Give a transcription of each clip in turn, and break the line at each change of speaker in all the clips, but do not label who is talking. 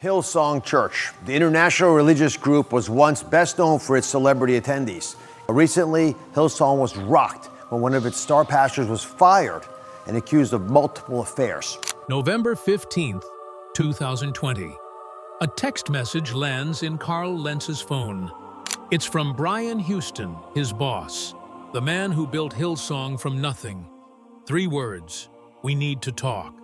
Hillsong Church, the international religious group, was once best known for its celebrity attendees. Recently, Hillsong was rocked when one of its star pastors was fired and accused of multiple affairs.
November 15th, 2020. A text message lands in Carl Lentz's phone. It's from Brian Houston, his boss, the man who built Hillsong from nothing. 3 words: we need to talk.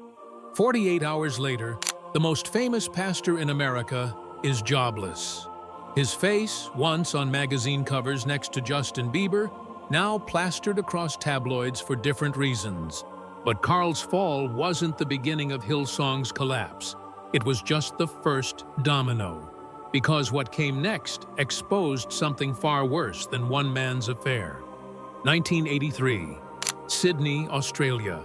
48 hours later, the most famous pastor in America is jobless. His face, once on magazine covers next to Justin Bieber, now plastered across tabloids for different reasons. But Carl's fall wasn't the beginning of Hillsong's collapse. It was just the first domino. Because what came next exposed something far worse than one man's affair. 1983, Sydney, Australia.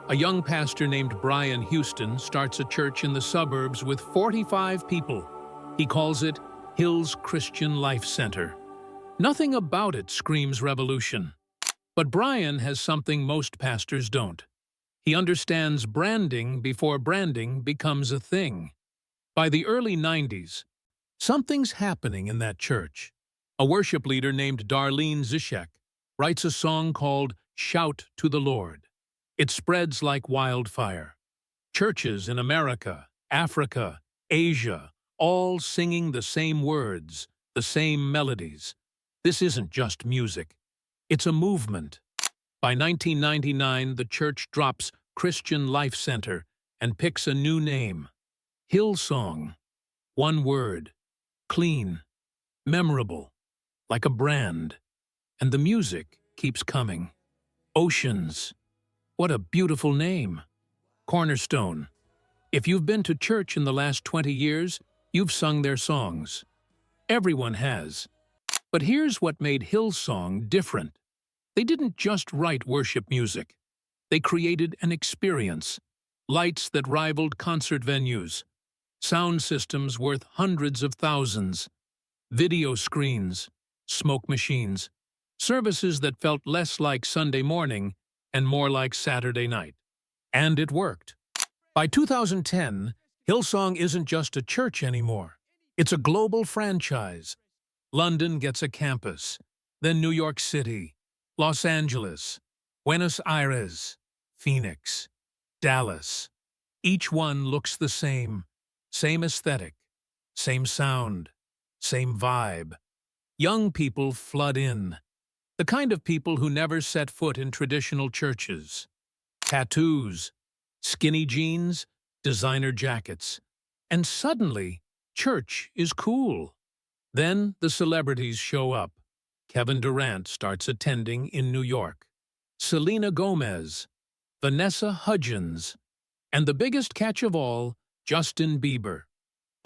A young pastor named Brian Houston starts a church in the suburbs with 45 people. He calls it Hills Christian Life Center. Nothing about it screams revolution. But Brian has something most pastors don't. He understands branding before branding becomes a thing. By the early 90s, something's happening in that church. A worship leader named Darlene Zizek writes a song called Shout to the Lord. It spreads like wildfire. Churches in America, Africa, Asia, all singing the same words, the same melodies. This isn't just music. It's a movement. By 1999, the church drops Christian Life Center and picks a new name. Hillsong. One word. Clean. Memorable. Like a brand. And the music keeps coming. Oceans. What a beautiful name. Cornerstone. If you've been to church in the last 20 years, you've sung their songs. Everyone has. But here's what made Hillsong different. They didn't just write worship music. They created an experience. Lights that rivaled concert venues. Sound systems worth hundreds of thousands. Video screens. Smoke machines. Services that felt less like Sunday morning and more like Saturday night. And it worked. By 2010, Hillsong isn't just a church anymore. It's a global franchise. London gets a campus, then New York City, Los Angeles, Buenos Aires, Phoenix, Dallas. Each one looks the same aesthetic, same sound, same vibe. Young people flood in. The kind of people who never set foot in traditional churches. Tattoos, skinny jeans, designer jackets. And suddenly, church is cool. Then the celebrities show up. Kevin Durant starts attending in New York. Selena Gomez, Vanessa Hudgens, and the biggest catch of all, Justin Bieber.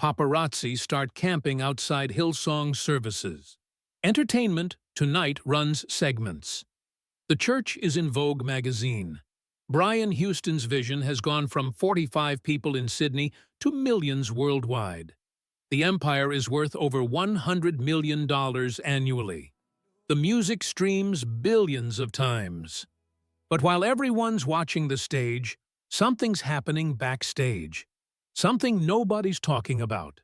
Paparazzi start camping outside Hillsong services. Entertainment Tonight runs segments. The church is in Vogue magazine. Brian Houston's vision has gone from 45 people in Sydney to millions worldwide. The empire is worth over $100 million annually. The music streams billions of times. But while everyone's watching the stage, something's happening backstage. Something nobody's talking about.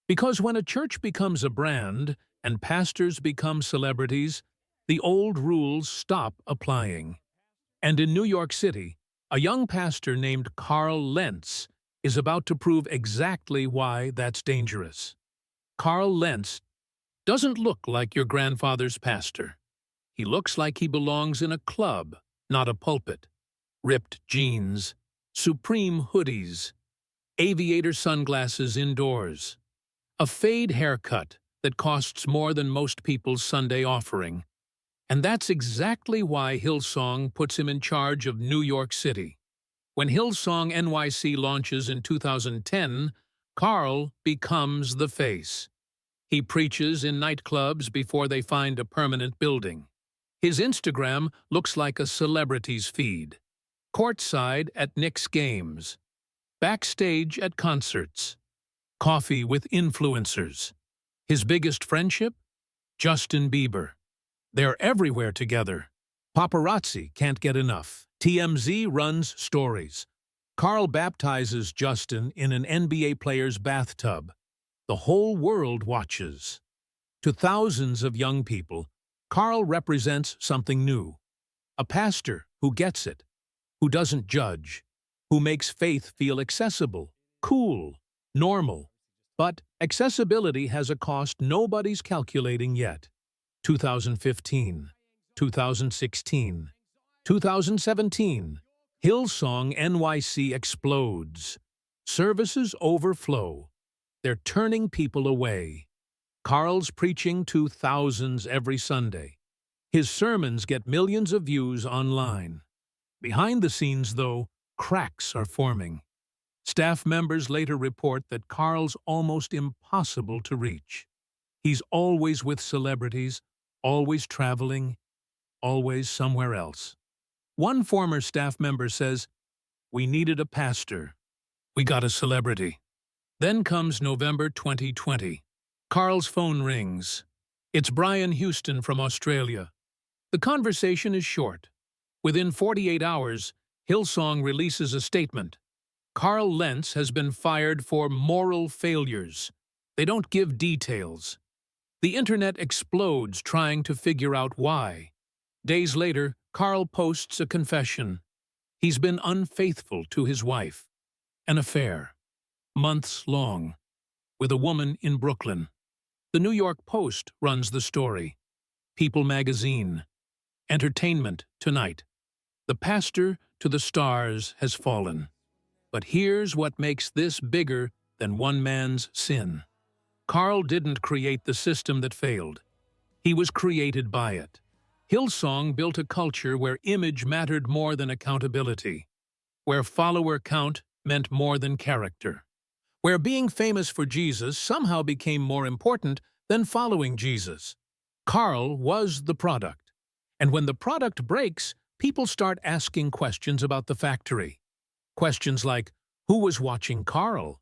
Because when a church becomes a brand and pastors become celebrities, the old rules stop applying. And in New York City, a young pastor named Carl Lentz is about to prove exactly why that's dangerous. Carl Lentz doesn't look like your grandfather's pastor. He looks like he belongs in a club, not a pulpit. Ripped jeans, Supreme hoodies, aviator sunglasses indoors, a fade haircut that costs more than most people's Sunday offering. And that's exactly why Hillsong puts him in charge of New York City. When Hillsong NYC launches in 2010, Carl becomes the face. He preaches in nightclubs before they find a permanent building. His Instagram looks like a celebrity's feed. Courtside at Knicks games. Backstage at concerts. Coffee with influencers. His biggest friendship? Justin Bieber. They're everywhere together. Paparazzi can't get enough. TMZ runs stories. Carl baptizes Justin in an NBA player's bathtub. The whole world watches. To thousands of young people, Carl represents something new. A pastor who gets it, who doesn't judge, who makes faith feel accessible, cool, normal. But accessibility has a cost nobody's calculating yet. 2015, 2016, 2017, Hillsong NYC explodes. Services overflow. They're turning people away. Carl's preaching to thousands every Sunday. His sermons get millions of views online. Behind the scenes, though, cracks are forming. Staff members later report that Carl's almost impossible to reach. He's always with celebrities, always traveling, always somewhere else. One former staff member says, "We needed a pastor. We got a celebrity." Then comes November 2020. Carl's phone rings. It's Brian Houston from Australia. The conversation is short. Within 48 hours, Hillsong releases a statement. Carl Lentz has been fired for moral failures. They don't give details. The internet explodes trying to figure out why. Days later, Carl posts a confession. He's been unfaithful to his wife. An affair. Months long. With a woman in Brooklyn. The New York Post runs the story. People magazine. Entertainment Tonight. The pastor to the stars has fallen. But here's what makes this bigger than one man's sin. Carl didn't create the system that failed. He was created by it. Hillsong built a culture where image mattered more than accountability, where follower count meant more than character, where being famous for Jesus somehow became more important than following Jesus. Carl was the product. And when the product breaks, people start asking questions about the factory. Questions like, who was watching Carl?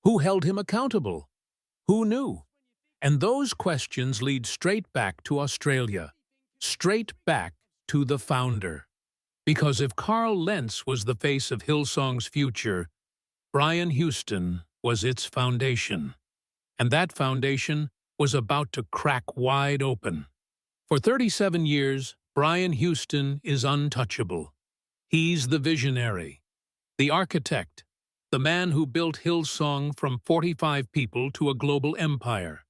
Who held him accountable? Who knew? And those questions lead straight back to Australia. Straight back to the founder. Because if Carl Lentz was the face of Hillsong's future, Brian Houston was its foundation. And that foundation was about to crack wide open. For 37 years, Brian Houston is untouchable. He's the visionary, the architect, the man who built Hillsong from 45 people to a global empire.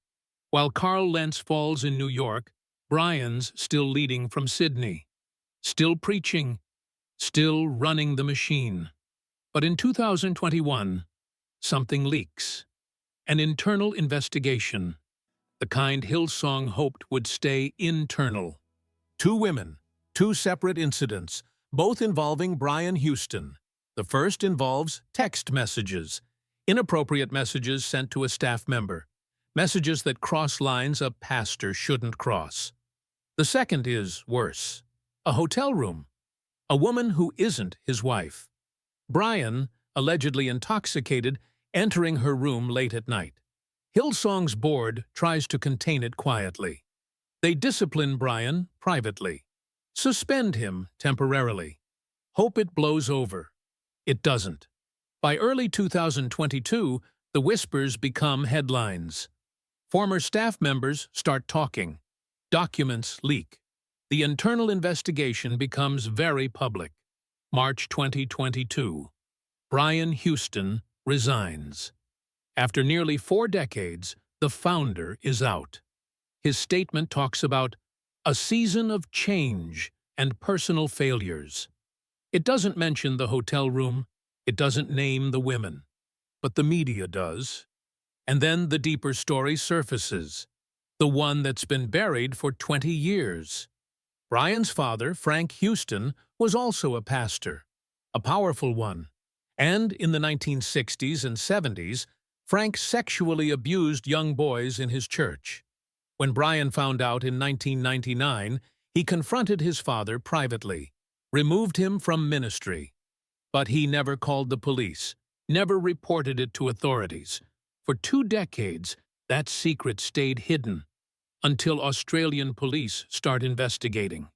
While Carl Lentz falls in New York, Brian's still leading from Sydney, still preaching, still running the machine. But in 2021, something leaks. An internal investigation, the kind Hillsong hoped would stay internal. 2 women, 2 separate incidents, both involving Brian Houston. The first involves text messages, inappropriate messages sent to a staff member, messages that cross lines a pastor shouldn't cross. The second is worse. A hotel room. A woman who isn't his wife. Brian, allegedly intoxicated, entering her room late at night. Hillsong's board tries to contain it quietly. They discipline Brian privately. Suspend him temporarily. Hope it blows over. It doesn't. By early 2022, the whispers become headlines. Former staff members start talking. Documents leak. The internal investigation becomes very public. March 2022. Brian Houston resigns. After nearly 4 decades, the founder is out. His statement talks about a season of change and personal failures. It doesn't mention the hotel room. It doesn't name the women. But the media does. And then the deeper story surfaces. The one that's been buried for 20 years. Brian's father, Frank Houston, was also a pastor, a powerful one. And in the 1960s and 70s, Frank sexually abused young boys in his church. When Brian found out in 1999, he confronted his father privately, removed him from ministry. But he never called the police, never reported it to authorities. For 2 decades, that secret stayed hidden. Until Australian police start investigating.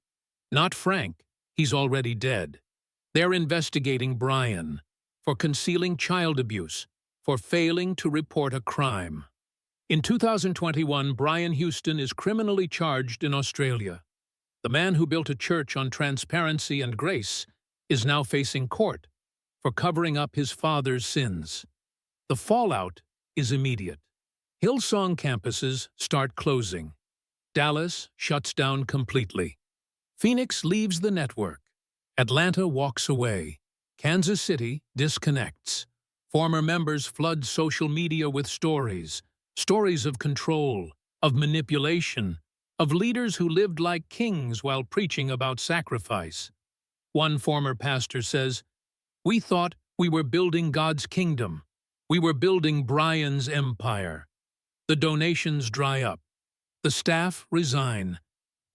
Not Frank, he's already dead. They're investigating Brian. for concealing child abuse, for failing to report a crime. In 2021, Brian Houston is criminally charged in Australia. The man who built a church on transparency and grace is now facing court for covering up his father's sins. The fallout is immediate. Hillsong campuses start closing. Dallas shuts down completely. Phoenix leaves the network. Atlanta walks away. Kansas City disconnects. Former members flood social media with stories of control, of manipulation, of leaders who lived like kings while preaching about sacrifice. One former pastor says, "We thought we were building God's kingdom. We were building Brian's empire." The donations dry up. The staff resign.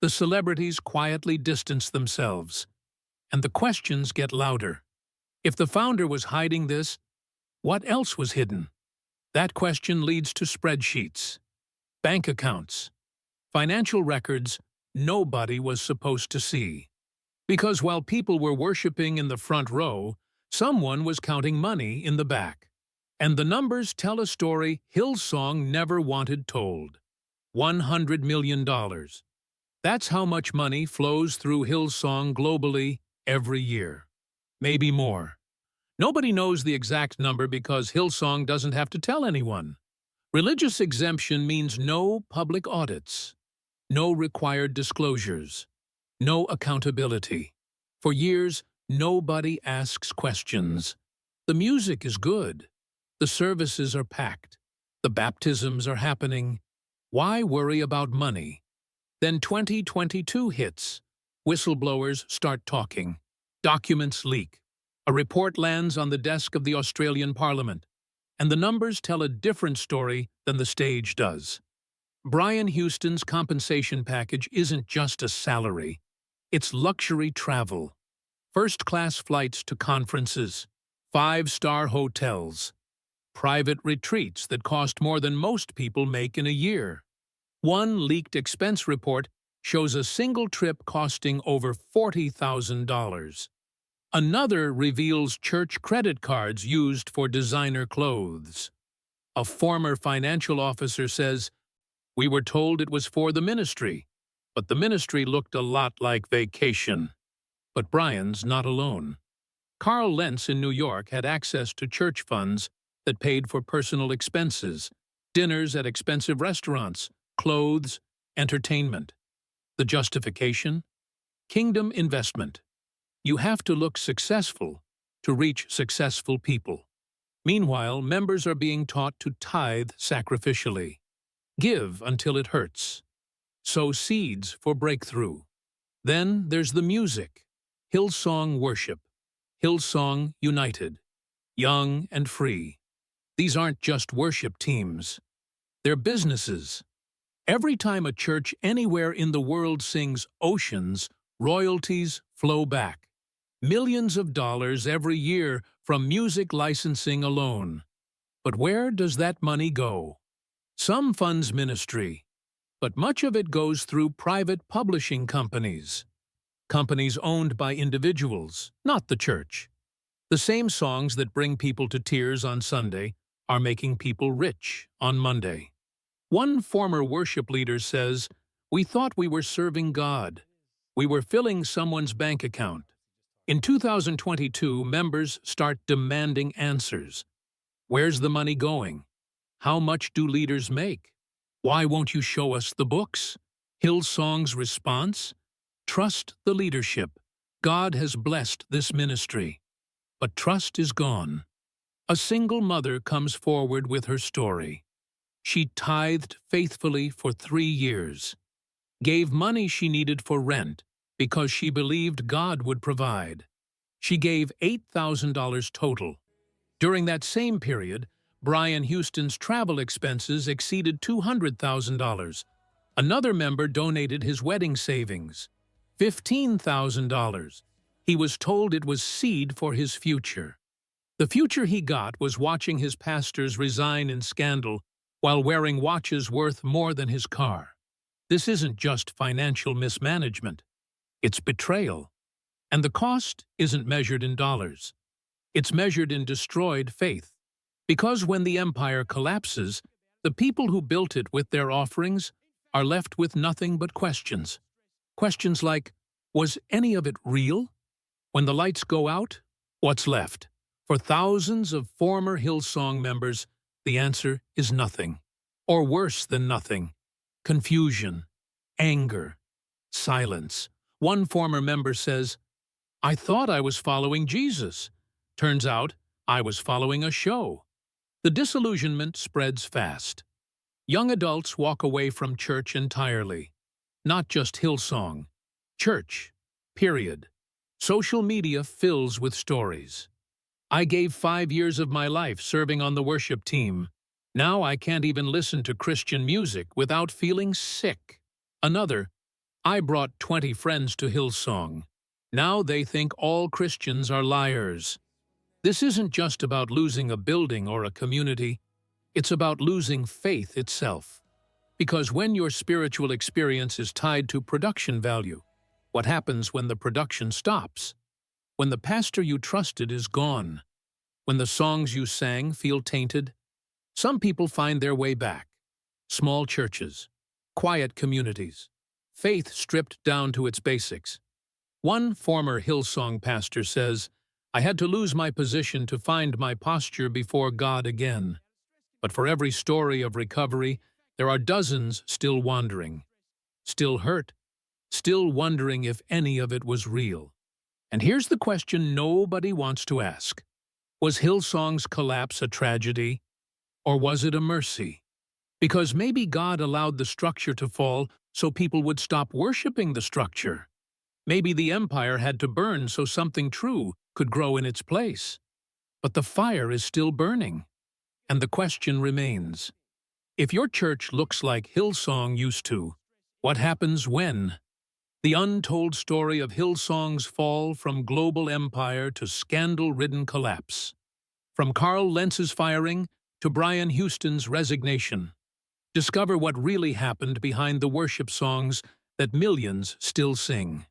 The celebrities quietly distance themselves. And the questions get louder. If the founder was hiding this, what else was hidden? That question leads to spreadsheets, bank accounts, financial records nobody was supposed to see. Because while people were worshiping in the front row, someone was counting money in the back. And the numbers tell a story Hillsong never wanted told. $100 million. That's how much money flows through Hillsong globally every year. Maybe more. Nobody knows the exact number because Hillsong doesn't have to tell anyone. Religious exemption means no public audits, no required disclosures, no accountability. For years, nobody asks questions. The music is good. The services are packed. The baptisms are happening. Why worry about money? Then 2022 hits. Whistleblowers start talking. Documents leak. A report lands on the desk of the Australian Parliament, and the numbers tell a different story than the stage does. Brian Houston's compensation package isn't just a salary. It's luxury travel. First-class flights to conferences, 5-star hotels, private retreats that cost more than most people make in a year. One leaked expense report shows a single trip costing over $40,000. Another reveals church credit cards used for designer clothes. A former financial officer says, "We were told it was for the ministry, but the ministry looked a lot like vacation." But Brian's not alone. Carl Lentz in New York had access to church funds that paid for personal expenses, dinners at expensive restaurants, clothes, entertainment. The justification? Kingdom investment. You have to look successful to reach successful people. Meanwhile, members are being taught to tithe sacrificially. Give until it hurts. Sow seeds for breakthrough. Then there's the music. Hillsong Worship. Hillsong United. Young and free. These aren't just worship teams. They're businesses. Every time a church anywhere in the world sings Oceans, royalties flow back. Millions of dollars every year from music licensing alone. But where does that money go? Some funds ministry, but much of it goes through private publishing companies. Companies owned by individuals, not the church. The same songs that bring people to tears on Sunday are making people rich on Monday. One former worship leader says, "We thought we were serving God. We were filling someone's bank account." In 2022, members start demanding answers. Where's the money going? How much do leaders make? Why won't you show us the books? Hillsong's response? Trust the leadership. God has blessed this ministry. But trust is gone. A single mother comes forward with her story. She tithed faithfully for 3 years, gave money she needed for rent because she believed God would provide. She gave $8,000 total. During that same period, Brian Houston's travel expenses exceeded $200,000. Another member donated his wedding savings, $15,000. He was told it was seed for his future. The future he got was watching his pastors resign in scandal while wearing watches worth more than his car. This isn't just financial mismanagement. It's betrayal. And the cost isn't measured in dollars. It's measured in destroyed faith. Because when the empire collapses, the people who built it with their offerings are left with nothing but questions. Questions like, was any of it real? When the lights go out, what's left? For thousands of former Hillsong members, the answer is nothing. Or worse than nothing. Confusion, anger, silence. One former member says, I thought I was following Jesus. Turns out, I was following a show. The disillusionment spreads fast. Young adults walk away from church entirely. Not just Hillsong. Church. Period. Social media fills with stories. I gave 5 years of my life serving on the worship team. Now I can't even listen to Christian music without feeling sick. Another, I brought 20 friends to Hillsong. Now they think all Christians are liars. This isn't just about losing a building or a community. It's about losing faith itself. Because when your spiritual experience is tied to production value, what happens when the production stops? When the pastor you trusted is gone? When the songs you sang feel tainted? Some people find their way back. Small churches, quiet communities, faith stripped down to its basics. One former Hillsong pastor says, I had to lose my position to find my posture before God again. But for every story of recovery, there are dozens still wandering, still hurt, still wondering if any of it was real. And here's the question nobody wants to ask. Was Hillsong's collapse a tragedy, or was it a mercy? Because maybe God allowed the structure to fall so people would stop worshiping the structure. Maybe the empire had to burn so something true could grow in its place. But the fire is still burning. And the question remains, if your church looks like Hillsong used to, what happens when? The untold story of Hillsong's fall from global empire to scandal-ridden collapse. From Carl Lentz's firing to Brian Houston's resignation. Discover what really happened behind the worship songs that millions still sing.